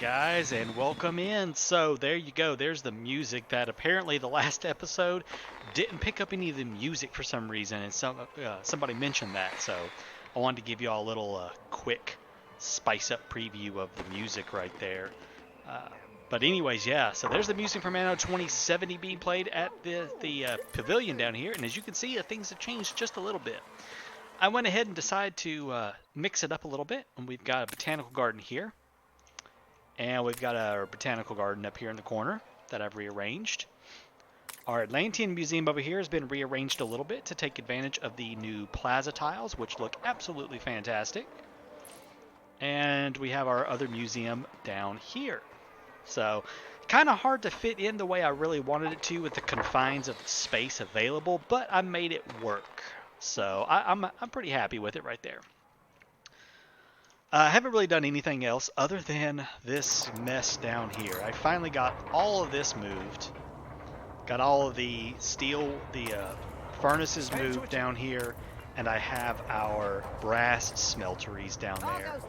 guys, and welcome in. So there you go. There's the music that apparently the last episode didn't pick up any of the music for some reason, and somebody mentioned that. So I wanted to give you all a little quick spice up preview of the music right there. Uh, but anyways, yeah. So there's the music from Anno 2070 being played at the pavilion down here, and as you can see, things have changed just a little bit. I went ahead and decided to mix it up a little bit, and we've got a botanical garden here. And we've got our botanical garden up here in the corner that I've rearranged. Our Atlantean Museum over here has been rearranged a little bit to take advantage of the new plaza tiles, which look absolutely fantastic. And we have our other museum down here. So, kind of hard to fit in the way I really wanted it to with the confines of the space available, but I made it work. So, I'm pretty happy with it right there. I haven't really done anything else other than this mess down here. I finally got all of this moved. Got all of the steel, the furnaces moved down here, and I have our brass smelteries down there.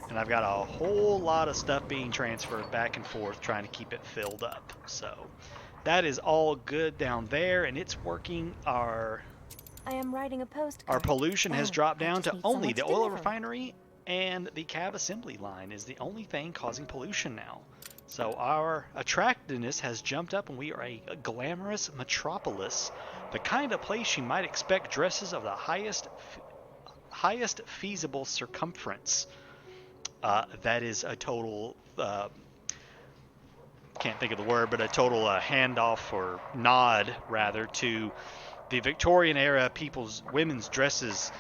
And I've got a whole lot of stuff being transferred back and forth trying to keep it filled up. So that is all good down there, and it's working. Our pollution has dropped down to only the oil refinery, and the cab assembly line is the only thing causing pollution now. So our attractiveness has jumped up, and we are a glamorous metropolis, the kind of place you might expect dresses of the highest feasible circumference. That is a total, can't think of the word, but a total handoff or nod, rather, to the Victorian-era women's dresses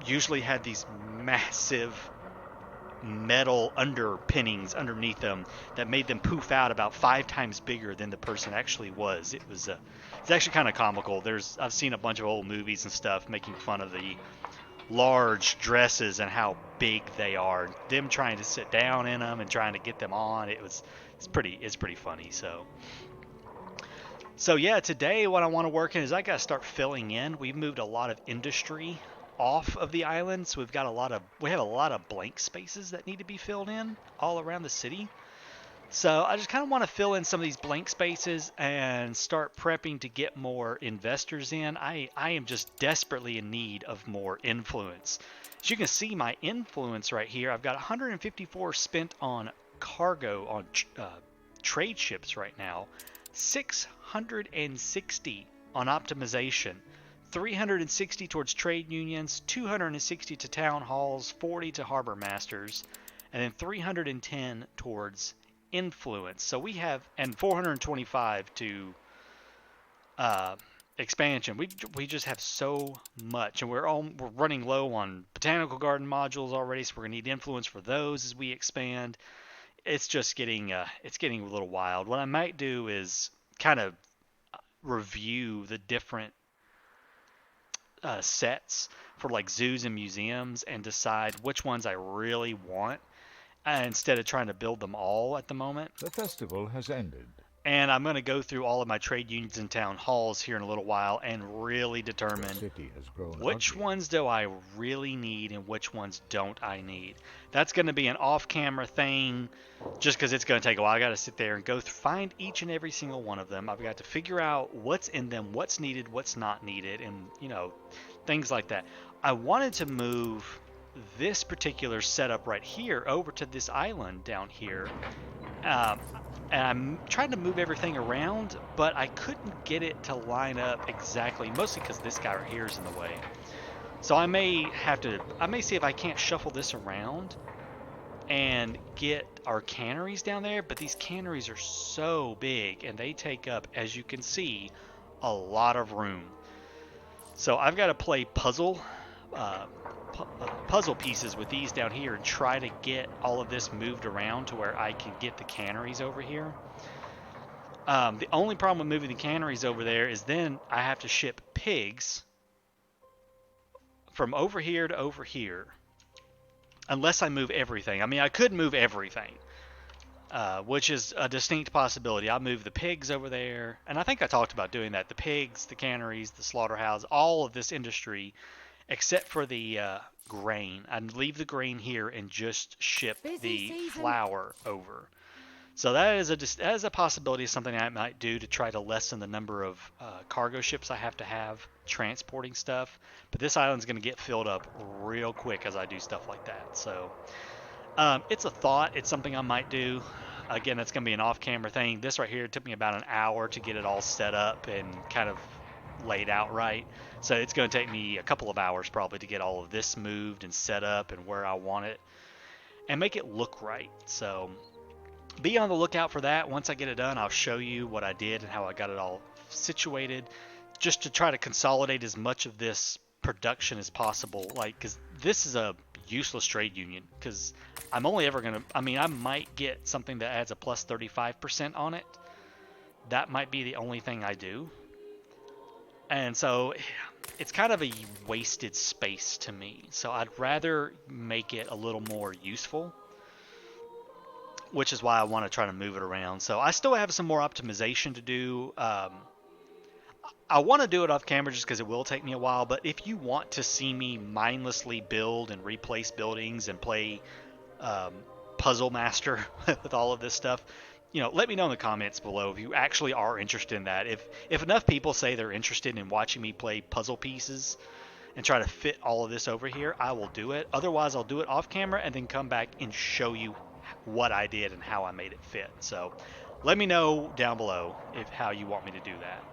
usually had these massive metal underpinnings underneath them that made them poof out about 5 times bigger than the person actually was. It's actually kind of comical. I've seen a bunch of old movies and stuff making fun of the large dresses and how big they are. Them trying to sit down in them and trying to get them on. It's pretty funny. So yeah, today what I want to work in is I got to start filling in. We've moved a lot of industry off of the island, so we have a lot of blank spaces that need to be filled in all around the city. So I just kind of want to fill in some of these blank spaces and start prepping to get more investors in. I am just desperately in need of more influence. As you can see, my influence right here, I've got 154 spent on cargo on trade ships right now, 660 on optimization, 360 towards trade unions, 260 to town halls, 40 to harbor masters, and then 310 towards influence. So we have, and 425 to expansion. We just have so much, and we're running low on botanical garden modules already, so we're gonna need influence for those as we expand. It's just getting a little wild. What I might do is kind of review the different sets for like zoos and museums and decide which ones I really want instead of trying to build them all at the moment. The festival has ended. And I'm going to go through all of my trade unions and town halls here in a little while and really determine which ones do I really need and which ones don't I need. That's going to be an off-camera thing just because it's going to take a while. I got to sit there and go find each and every single one of them. I've got to figure out what's in them, what's needed, what's not needed, and, things like that. I wanted to move this particular setup right here over to this island down here. And I'm trying to move everything around, but I couldn't get it to line up exactly, mostly because this guy right here is in the way. So I may see if I can't shuffle this around and get our canneries down there, but these canneries are so big and they take up, as you can see, a lot of room. So I've got to play puzzle pieces with these down here and try to get all of this moved around to where I can get the canneries over here. The only problem with moving the canneries over there is then I have to ship pigs from over here to over here, unless I move everything. I mean, I could move everything, which is a distinct possibility. I'll move the pigs over there, and I think I talked about doing that. The pigs, the canneries, the slaughterhouse, all of this industry, except for the grain. I'd leave the grain here and just ship the flour over. So that is a possibility of something I might do to try to lessen the number of cargo ships I have transporting stuff. But this island's going to get filled up real quick as I do stuff like that. So it's a thought. It's something I might do. Again, that's going to be an off-camera thing. This right here took me about an hour to get it all set up and kind of laid out right. So it's going to take me a couple of hours probably to get all of this moved and set up and where I want it and make it look right. So be on the lookout for that. Once I get it done, I'll show you what I did and how I got it all situated, just to try to consolidate as much of this production as possible. Like, because this is a useless trade union, because I'm only ever going to, I mean, I might get something that adds a plus 35% on it. That might be the only thing I do. And so it's kind of a wasted space to me. So I'd rather make it a little more useful, which is why I want to try to move it around. So I still have some more optimization to do. I want to do it off camera just because it will take me a while, but if you want to see me mindlessly build and replace buildings and play Puzzle Master with all of this stuff, you know, let me know in the comments below if you actually are interested in that. If enough people say they're interested in watching me play puzzle pieces and try to fit all of this over here, I will do it. Otherwise, I'll do it off camera and then come back and show you what I did and how I made it fit. So let me know down below how you want me to do that.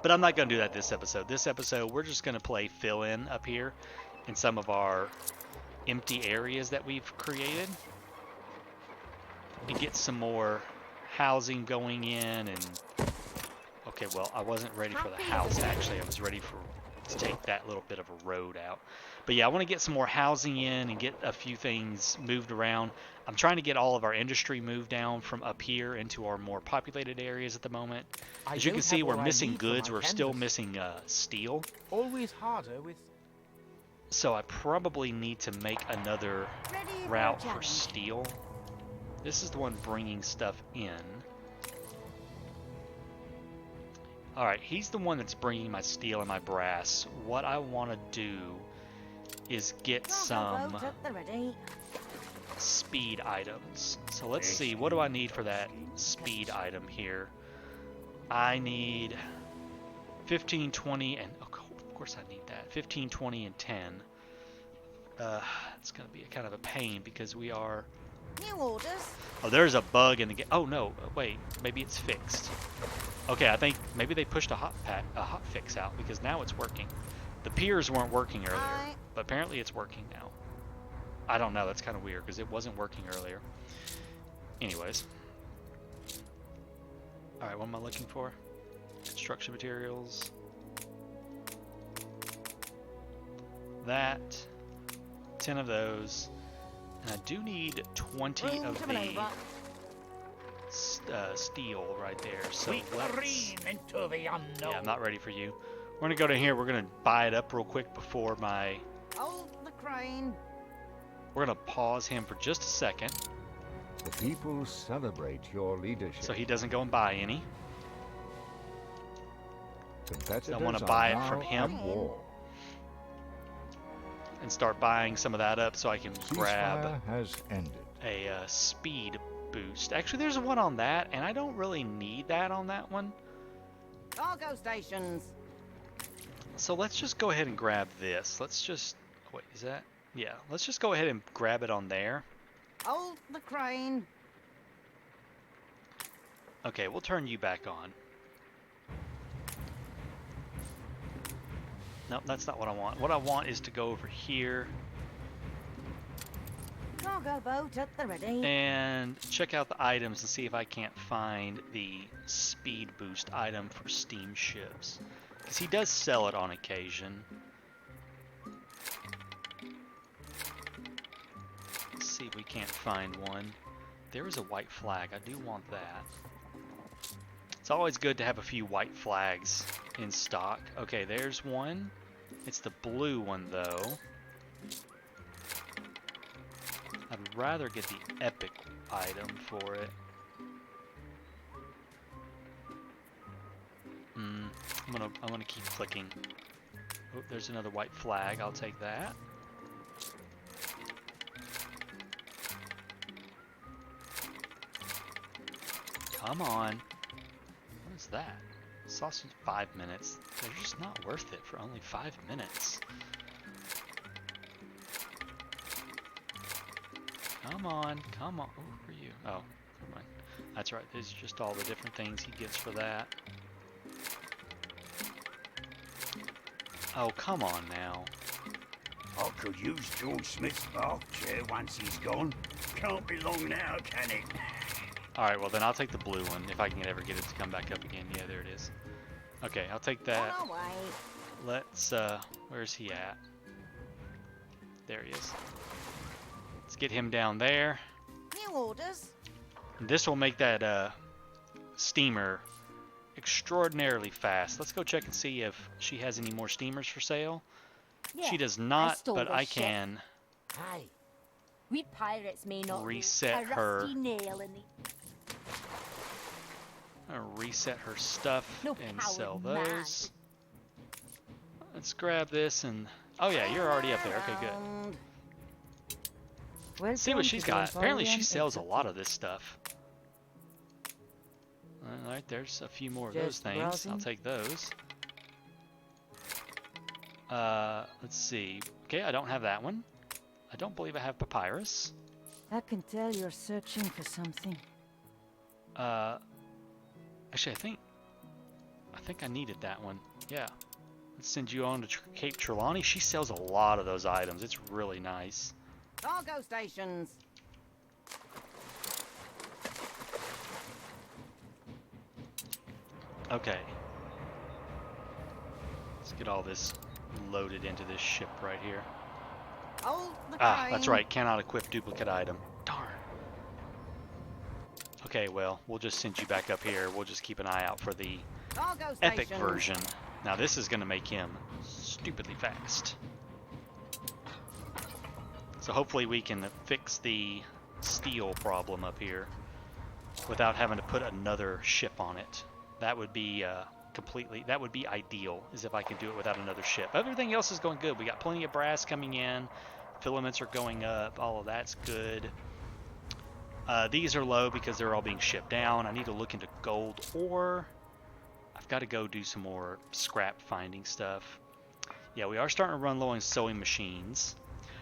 But I'm not going to do that this episode. This episode, we're just going to play fill-in up here in some of our empty areas that we've created and get some more housing going in. And okay, well, I wasn't ready for the house, actually. I was ready to take that little bit of a road out. But yeah, I want to get some more housing in and get a few things moved around. I'm trying to get all of our industry moved down from up here into our more populated areas at the moment. As you can see, we're missing goods. We're still missing steel. Always harder with. So I probably need to make another route for steel. This is the one bringing stuff in. Alright, he's the one that's bringing my steel and my brass. What I want to do is get some speed items. So let's see, what do I need for that speed item here? I need 15, 20, and of course I need that. 15, 20, and 10. It's going to be kind of a pain because we are... New orders. Oh, there's a bug in the game. Oh no, wait, maybe it's fixed. Okay, I think maybe they pushed a hot fix out because now it's working. The piers weren't working earlier, but apparently it's working now. I don't know, that's kind of weird because it wasn't working earlier. Anyways. Alright, what am I looking for? Construction materials. That. 10 of those. And I do need 20 of the steel right there. So let's... Yeah, I'm not ready for you. We're going to go down here. We're going to buy it up real quick before my... Hold the crane. We're going to pause him for just a second. The people celebrate your leadership. So he doesn't go and buy any. Competitors So I want to buy it from him. And start buying some of that up so I can grab has ended. a speed boost. Actually, there's one on that, and I don't really need that on that one. Cargo stations. So let's just go ahead and grab this. Let's just... Wait, is that... Yeah, let's just go ahead and grab it on there. Hold the crane. Okay, we'll turn you back on. Nope, that's not what I want. What I want is to go over here Cargo boat at the ready. and check out the items and see if I can't find the speed boost item for steamships. Because he does sell it on occasion. Let's see if we can't find one. There is a white flag. I do want that. It's always good to have a few white flags in stock. Okay, there's one. It's the blue one, though. I'd rather get the epic item for it. I'm gonna keep clicking. Oh, there's another white flag. I'll take that. Come on. What is that? Sausage 5 minutes. They're just not worth it for only 5 minutes. Come on, come on. Oh, who are you? Oh, never mind. That's right. These are just all the different things he gets for that. Oh, come on now. I could use George Smith's bath chair once he's gone. Can't be long now, can it? Alright, well then I'll take the blue one if I can ever get it to come back up again. Yeah, there it is. Okay, I'll take that. On our way. Let's, where's he at? There he is. Let's get him down there. New orders. This will make that, steamer extraordinarily fast. Let's go check and see if she has any more steamers for sale. Yeah, She does I not, stole but the I ship. can Hey. We pirates may not be reset a her. rusty nail in the Reset her stuff No and power sell man. those. Let's grab this and... Oh yeah, you're already up there. Okay, good. Around. Let's see what she's got. Apparently she sells a lot of this stuff. Alright, there's a few more of those Just things. browsing. I'll take those. Let's see. Okay, I don't have that one. I don't believe I have papyrus. I can tell you're searching for something. Actually, I think I needed that one. Yeah. Let's send you on to Cape Trelawney. She sells a lot of those items. It's really nice. Cargo stations. Okay. Let's get all this loaded into this ship right here. Hold the Ah, crane. that's right. Cannot equip duplicate item. Darn. Okay, well, we'll just send you back up here. We'll just keep an eye out for the Cargo epic stations. version. Now this is going to make him stupidly fast. So hopefully we can fix the steel problem up here without having to put another ship on it. That would be that would be ideal, is if I can do it without another ship. Everything else is going good. We got plenty of brass coming in. Filaments are going up. All of that's good. These are low because they're all being shipped down. I need to look into gold ore. I've got to go do some more scrap finding stuff. Yeah, we are starting to run low on sewing machines.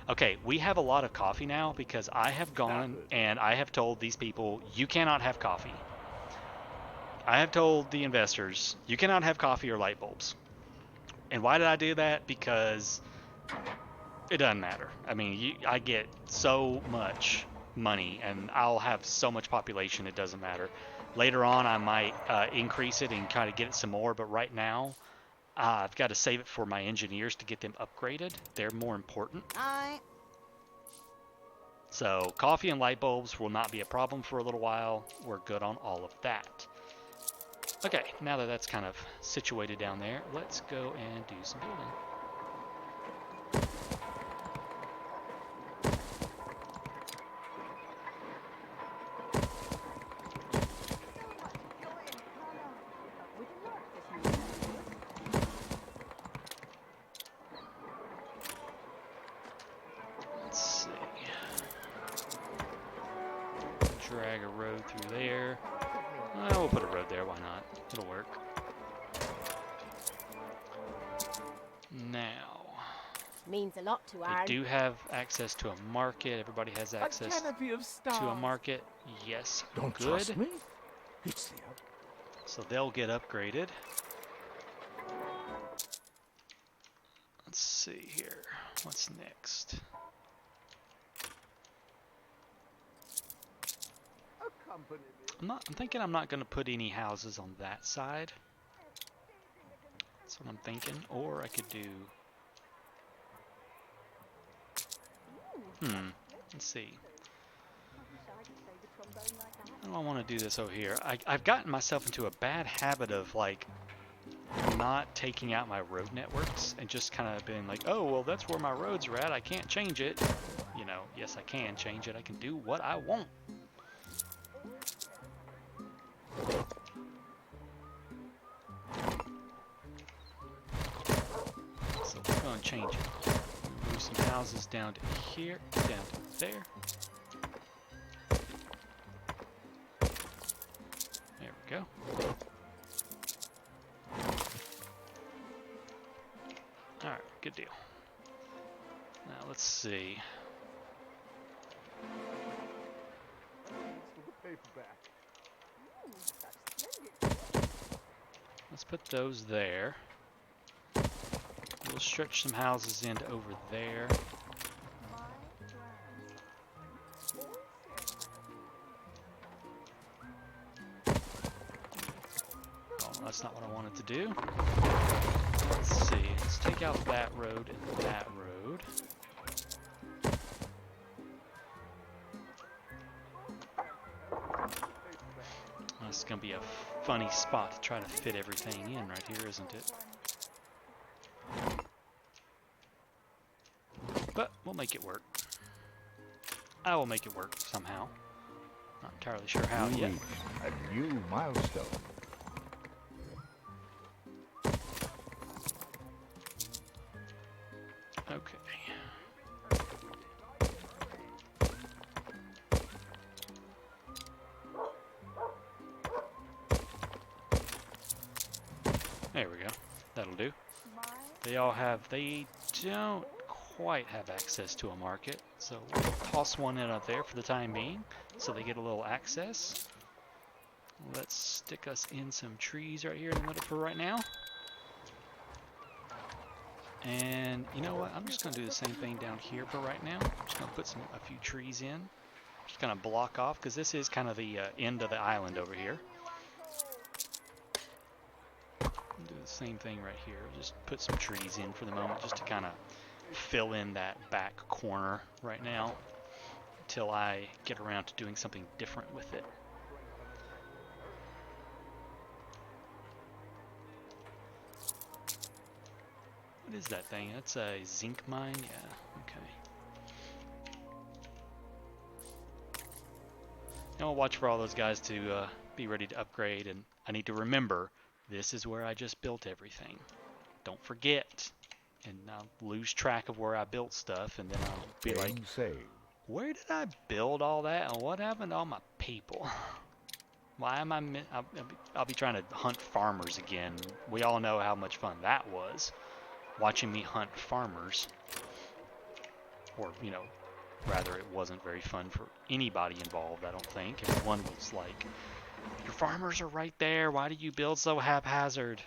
Okay, we have a lot of coffee now because I have gone and I have told these people, you cannot have coffee. I have told the investors, you cannot have coffee or light bulbs. And why did I do that? Because it doesn't matter. I mean, I get so much money and I'll have so much population, it doesn't matter. Later on, I might increase it and kind of get it some more, but right now, I've got to save it for my engineers to get them upgraded. They're more important. Aye. So coffee and light bulbs will not be a problem for a little while. We're good on all of that. Okay, now that that's kind of situated down there, let's go and do some building. Let's see. Drag a road through there. We'll put a road there, why not? It'll work. Now, Means a lot to we Aaron. do have access to a market. Everybody has access canopy of stars. to a market. Yes, Don't good. trust me? It's the So they'll get upgraded. Let's see here. What's next? I'm thinking I'm not going to put any houses on that side. That's what I'm thinking. Or I could do... Let's see. How do I want to do this over here? I've gotten myself into a bad habit of, like, not taking out my road networks and just kind of being like, oh, well, that's where my roads are at. I can't change it. You know, yes, I can change it. I can do what I want. So Go and change it. Move some houses down to here, down to there. There we go. Alright, good deal. Now let's see. Let's put those there. We'll stretch some houses into over there. Oh, that's not what I wanted to do. Let's see. Let's take out that road and that road. This is going to be a funny spot to try to fit everything in right here, isn't it? But we'll make it work. I will make it work somehow. Not entirely sure how You yet. reach a new milestone. Okay. There we go. That'll do. They don't quite have access to a market, so we'll toss one in up there for the time being, so they get a little access. Let's stick us in some trees right here in the middle for right now. And you know what? I'm just going to do the same thing down here for right now. I'm just going to put a few trees in. Just going to block off, because this is kind of the end of the island over here. Do the same thing right here. Just put some trees in for the moment, just to kind of fill in that back corner right now until I get around to doing something different with it. What is that thing? That's a zinc mine? Yeah, okay. Now I'll watch for all those guys to be ready to upgrade, and I need to remember this is where I just built everything. Don't forget. And I'll lose track of where I built stuff, and then I'll be like, Saved. where did I build all that, and what happened to all my people? Why am I'll be trying to hunt farmers again. We all know how much fun that was, watching me hunt farmers. Or, you know, rather it wasn't very fun for anybody involved, I don't think. Everyone was like, your farmers are right there, why do you build so haphazard?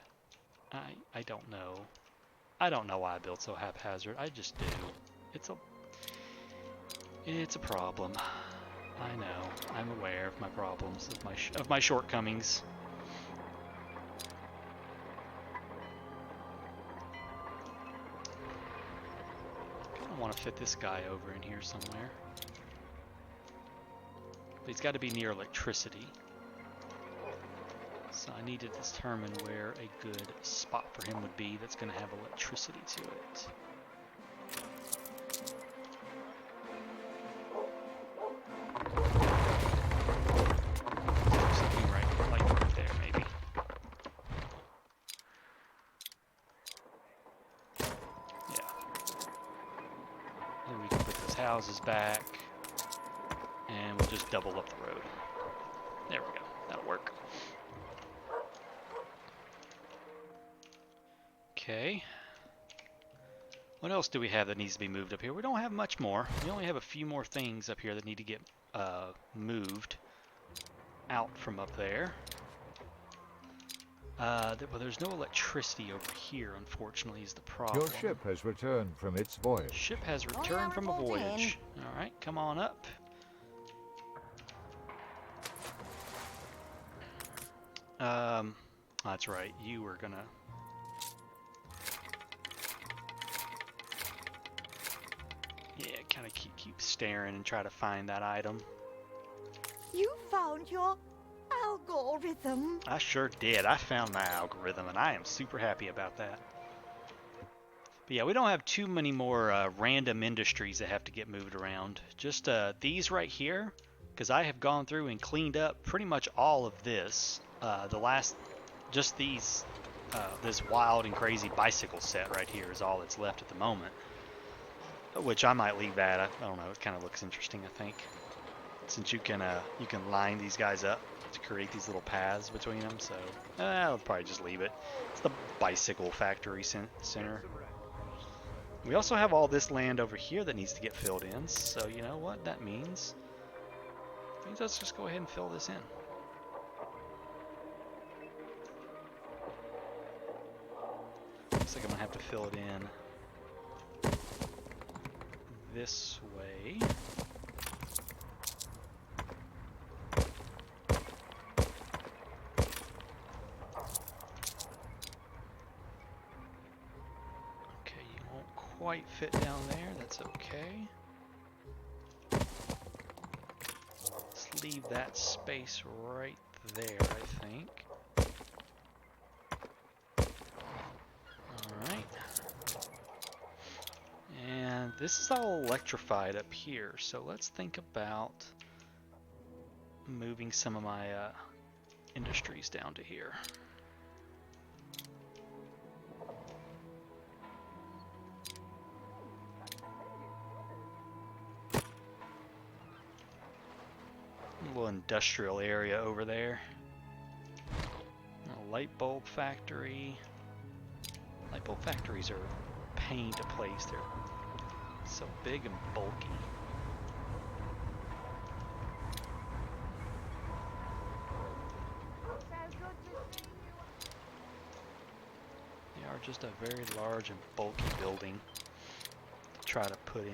I don't know. I don't know why I build so haphazard. I just do. It's a problem. I know. I'm aware of my problems, of my shortcomings. I want to fit this guy over in here somewhere. But he's got to be near electricity. So I need to determine where a good spot for him would be that's going to have electricity to it. Something right there, maybe. Yeah. Then we can put those houses back, and we'll just double up the road. There we go. That'll work. Okay. What else do we have that needs to be moved up here? We don't have much more. We only have a few more things up here that need to get moved out from up there. Well, there's no electricity over here, unfortunately, is the problem. Your ship has returned from its voyage. Ship has returned from a voyage. Alright, come on up. That's right. You were gonna... Yeah, kind of keep staring and try to find that item. You found your algorithm. I sure did. I found my algorithm, and I am super happy about that. But yeah, we don't have too many more random industries that have to get moved around. Just these right here, because I have gone through and cleaned up pretty much all of this. Just these this wild and crazy bicycle set right here is all that's left at the moment. Which I might leave that. I don't know. It kind of looks interesting, I think, since you can line these guys up to create these little paths between them. So I'll probably just leave it. It's the bicycle factory center. We also have all this land over here that needs to get filled in. So you know what that means? It means let's just go ahead and fill this in. Looks like I'm gonna have to fill it in this way. Okay, you won't quite fit down there. That's okay. Let's leave that space right there, I think. And this is all electrified up here, so let's think about moving some of my industries down to here. A little industrial area over there. A light bulb factory. Light bulb factories are a pain to place. They're so big and bulky. They are just a very large and bulky building to try to put in.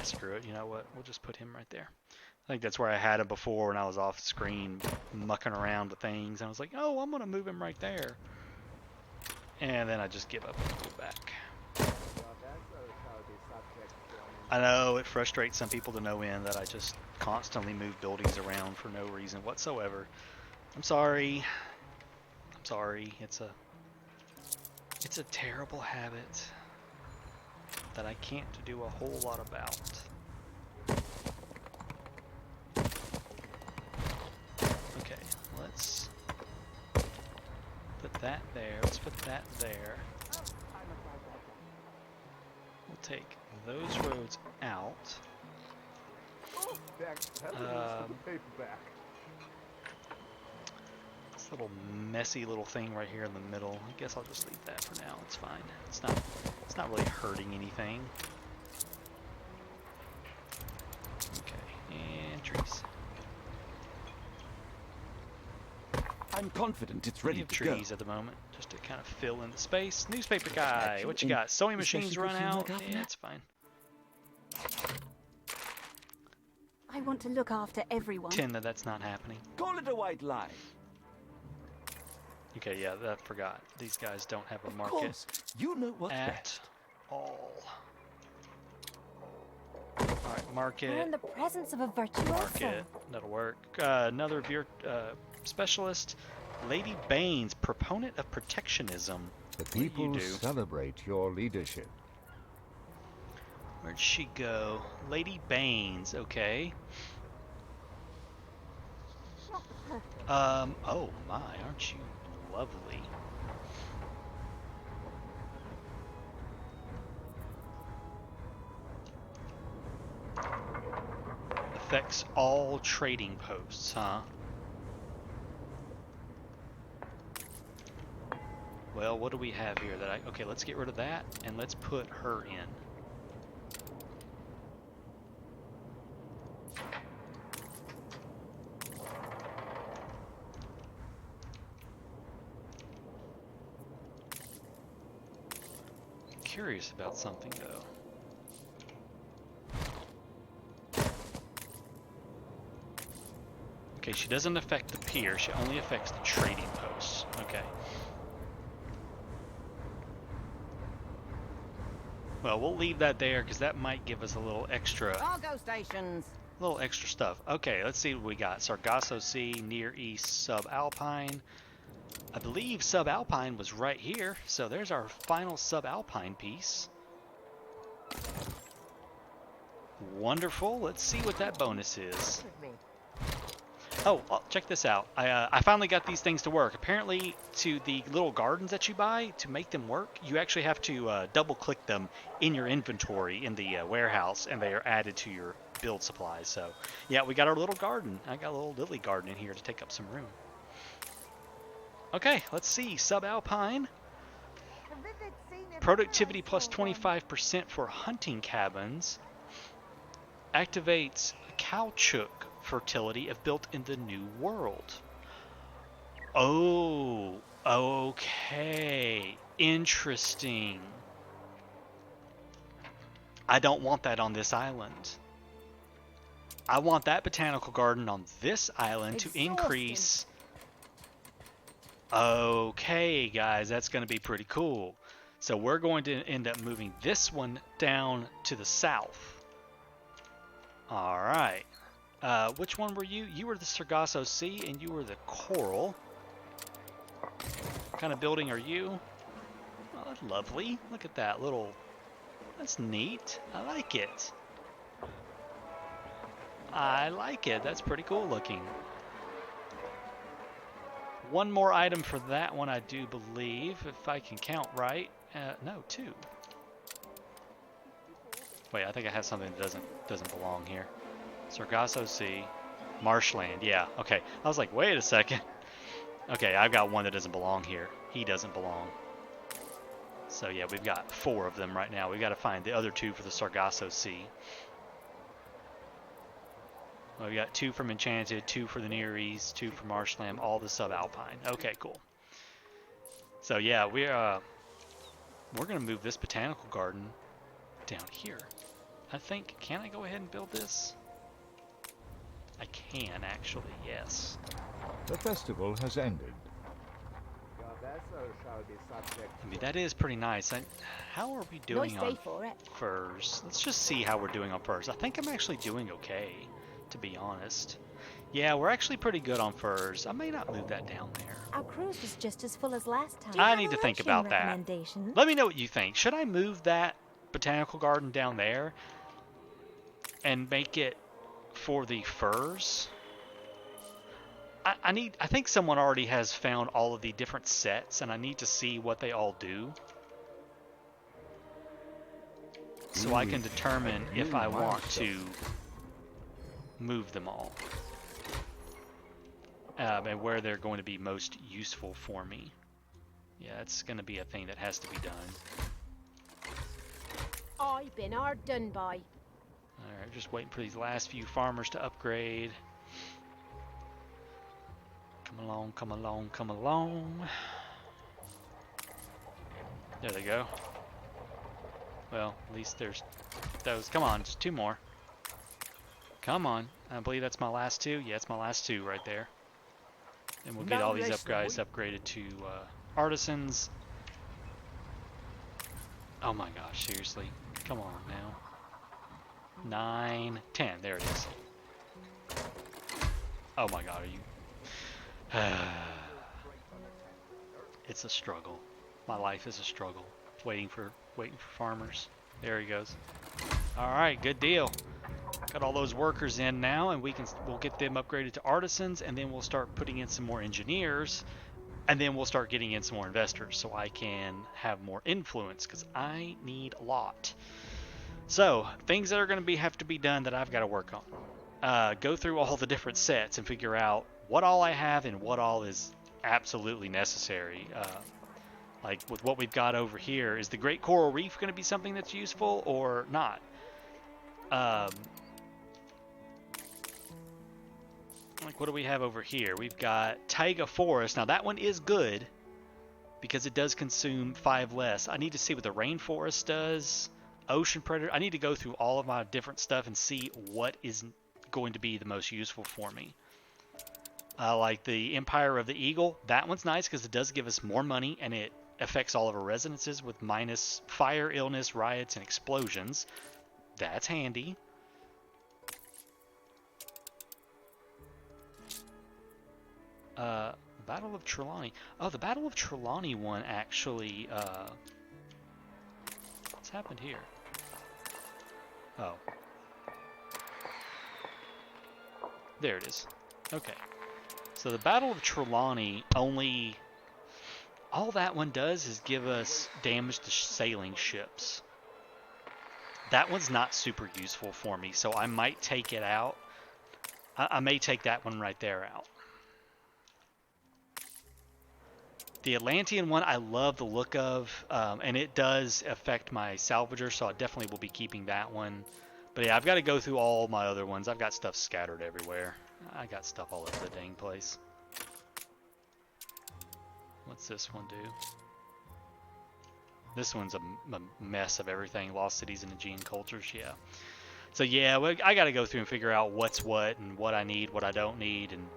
Screw it. You know what? We'll just put him right there. I think that's where I had him before when I was off screen mucking around with things. I was like, oh, I'm going to move him right there. And then I just give up and go back. I know it frustrates some people to no end that I just constantly move buildings around for no reason whatsoever. I'm sorry. I'm sorry. It's a terrible habit that I can't do a whole lot about. Okay, let's put that there. Let's put that there. We'll take those roads out. This little messy little thing right here in the middle. I guess I'll just leave that for now. It's fine. It's not really hurting anything. Okay, and trees. I'm confident it's ready to trees go. at the moment, just to kind of fill in the space. Newspaper guy, what you got? Sewing machines run out? Yeah, it's fine. I want to look after everyone. That's not happening. Call it a white lie. Okay, yeah, I forgot. These guys don't have a Of market course, you know what's at best. all. Alright, market. We're in the presence of a virtuoso. Market. That'll work. Another beer specialist. Lady Baines, proponent of protectionism. The What do you people do? celebrate your leadership. Where'd she go? Lady Baines, okay. Oh my, aren't you lovely? Affects all trading posts, huh? Well, what do we have here that okay, let's get rid of that and let's put her in. Curious about something though. Okay, she doesn't affect the pier, she only affects the trading posts. Okay. Well, we'll leave that there because that might give us a little extra stuff. Okay, let's see what we got. Sargasso Sea, Near East, Subalpine. I believe Subalpine was right here, so there's our final Subalpine piece. Wonderful. Let's see what that bonus is. Oh, check this out. I finally got these things to work. Apparently, to the little gardens that you buy, to make them work, you actually have to double-click them in your inventory in the warehouse, and they are added to your build supplies. So, yeah, we got our little garden. I got a little lily garden in here to take up some room. Okay, let's see. Subalpine. A vivid scene in Productivity the plus forest. 25% for hunting cabins. Activates caoutchouc fertility if built in the new world. Oh, okay. Interesting. I don't want that on this island. I want that botanical garden on this island to Exhausting. increase. Okay, guys, that's going to be pretty cool. So we're going to end up moving this one down to the south. All right. Which one were you? You were the Sargasso Sea, and you were the coral. What kind of building are you? Oh, that's lovely. Look at that little... That's neat. I like it. I like it. That's pretty cool looking. One more item for that one, I do believe, if I can count right. No, 2. Wait, I think I have something that doesn't belong here. Sargasso Sea, marshland. Yeah, okay. I was like, wait a second. Okay, I've got one that doesn't belong here. He doesn't belong. So yeah, we've got 4 of them right now. We've got to find the other 2 for the Sargasso Sea. Well, we got 2 from Enchanted, 2 for the Near East, 2 for Marshland, all the Subalpine. Okay, cool. So yeah, we're gonna move this botanical garden down here. I think. Can I go ahead and build this? I can actually. Yes. The festival has ended. I mean, that is pretty nice. How are we doing Nice day on for it. furs? Let's just see how we're doing on furs. I think I'm actually doing okay, to be honest. Yeah, we're actually pretty good on furs. I may not move that down there. Our cruise was just as full as last time. I need to think about that. Recommendations? Let me know what you think. Should I move that botanical garden down there and make it for the furs? I think someone already has found all of the different sets, and I need to see what they all do, so I can determine if I want to move them all, and where they're going to be most useful for me. Yeah, it's going to be a thing that has to be done. I've been hard done by. Alright, just waiting for these last few farmers to upgrade. Come along, come along, come along. There they go. Well, at least there's those. Come on, just 2 more. Come on. I believe that's my last 2. Yeah, it's my last 2 right there. And we'll get all these guys upgraded to artisans. Oh my gosh, seriously. Come on now. 9, 10. There it is. Oh my god, are you... It's a struggle. My life is a struggle. Waiting for farmers. There he goes. Alright, good deal. Got all those workers in now, and we'll get them upgraded to artisans, and then we'll start putting in some more engineers, and then we'll start getting in some more investors so I can have more influence, because I need a lot. So, things that are going to have to be done that I've got to work on. Go through all the different sets and figure out what all I have and what all is absolutely necessary. Like with what we've got over here, is the Great Coral Reef going to be something that's useful or not? Like what do we have over here? We've got Taiga Forest. Now that one is good because it does consume 5 less. I need to see what the Rainforest does. Ocean Predator. I need to go through all of my different stuff and see what is going to be the most useful for me. Like the Empire of the Eagle. That one's nice because it does give us more money and it affects all of our residences with minus fire, illness, riots, and explosions. That's handy. Battle of Trelawney. Oh, the Battle of Trelawney one actually, what's happened here? Oh. There it is. Okay. So the Battle of Trelawney only... All that one does is give us damage to sailing ships. That one's not super useful for me, so I might take it out. I may take that one right there out. The Atlantean one I love the look of, and it does affect my salvager, so I definitely will be keeping that one. But yeah, I've got to go through all my other ones. I've got stuff scattered everywhere. I got stuff all over the dang place. What's this one do? This one's a mess of everything. Lost cities and Aegean cultures, yeah. So yeah, I got to go through and figure out what's what and what I need, what I don't need, and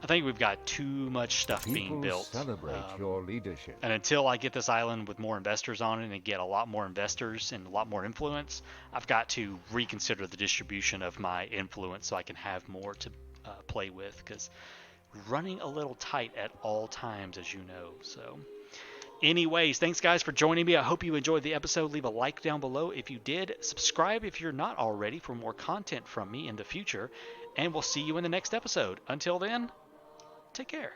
I think we've got too much stuff being built. Celebrate your leadership. And until I get this island with more investors on it and get a lot more investors and a lot more influence, I've got to reconsider the distribution of my influence so I can have more to play with, because running a little tight at all times, as you know. So anyways, thanks guys for joining me. I hope you enjoyed the episode. Leave a like down below if you did. Subscribe if you're not already for more content from me in the future. And we'll see you in the next episode. Until then, take care.